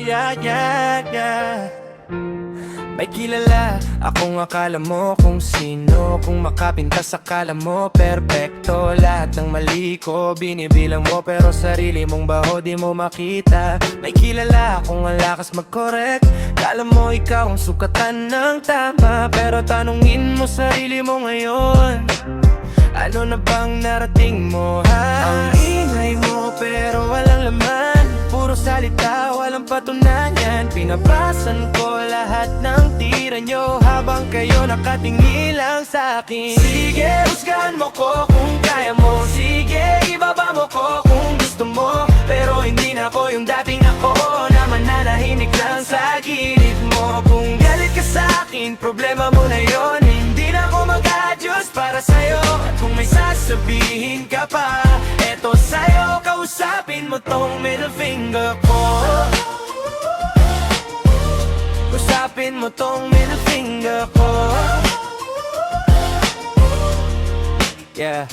yeah, yeah, yeah. May kilala akong akala mo kung sino. Kung makapintas akala mo perpekto. Lahat ng mali ko binibilang mo, pero sarili mong baho di mo makita. May kilala akong ang lakas mag-correct. Kala mo ikaw ang sukatan ng tama, pero tanungin mo sarili mo ngayon, ano na bang narating mo, ha? Ang ingay mo pero walang laman, puro salita, walang patunayan. Pinabasan ko lahat ng tira nyo habang kayo nakatingin lang sa akin. Sige, husgahan mo ko kung kaya mo. Sige, ibaba mo ko kung gusto mo. Pero hindi na ako yung dating ako na mananahimik lang sa gilid mo. Kung galit ka sa akin, problema mo na yon. Hindi na ako mag-adjust para sa'yo. At kung may sasabihin ka pa, eto sa'yo, kausapin mo tong middle finger ko. Kausapin mo tong middle finger ko. Yeah.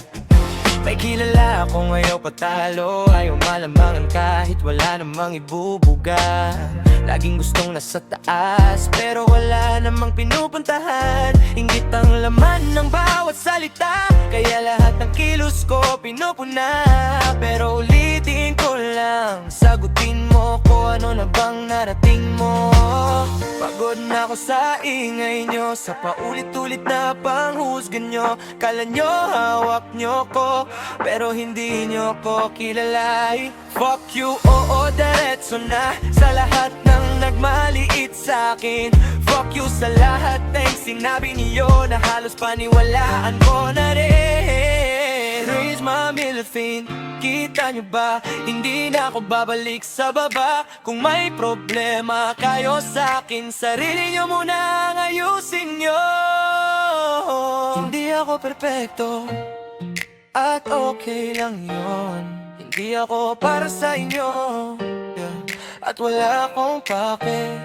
May kilala akong ayaw patalo, ayaw malamangan kahit wala namang ibubuga. Laging gustong nasa taas, pero wala namang pinupuntahan. Inggit ang laman ng bawat salita, kaya lahat ng kilos ko pinupuna. Pero ulitin ko lang, sagutin mo ko, ano na bang narating mo? Pagod na ako sa ingay nyo, sa paulit-ulit na panghusgan nyo. Kala nyo hawak nyo ko, pero hindi nyo ko kilalay. Fuck you, oo, diretso na sa lahat ng nagmaliit sa akin. Fuck you sa lahat ng sinabi niyo na halos paniwalaan ko na rin. Raise my middle finger, kita nyo ba? Hindi na ako babalik sa baba. Kung may problema kayo sa akin, sarili nyo muna ang ayusin nyo. Hindi ako perpekto, at okay lang yun. Hindi ako para sa inyo, yeah. At wala akong pake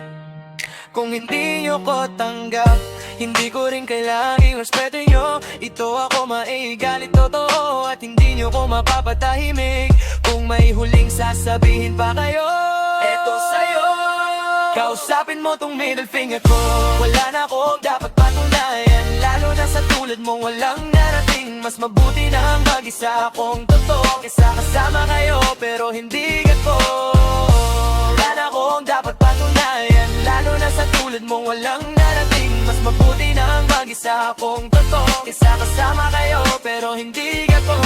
kung hindi nyo ko tanggap. Hindi ko rin kailangang i-respeto nyo. Ito ako maigalit totoo, at hindi nyo ko mapapatahimik. Kung may huling sasabihin pa kayo, eto sa'yo, kausapin mo tong middle finger ko. Wala na akong dapat patunayan, lalo na sa tulad mo walang narating. Mas mabuti na ang mag-isa akong totoo kesa kasama kayo pero hindi gato. Wala na akong dapat patunayan, lalo na sa tulad mo walang narating. Mas mabuti na ang mag-isa akong totoo kesa kasama kayo pero hindi gato.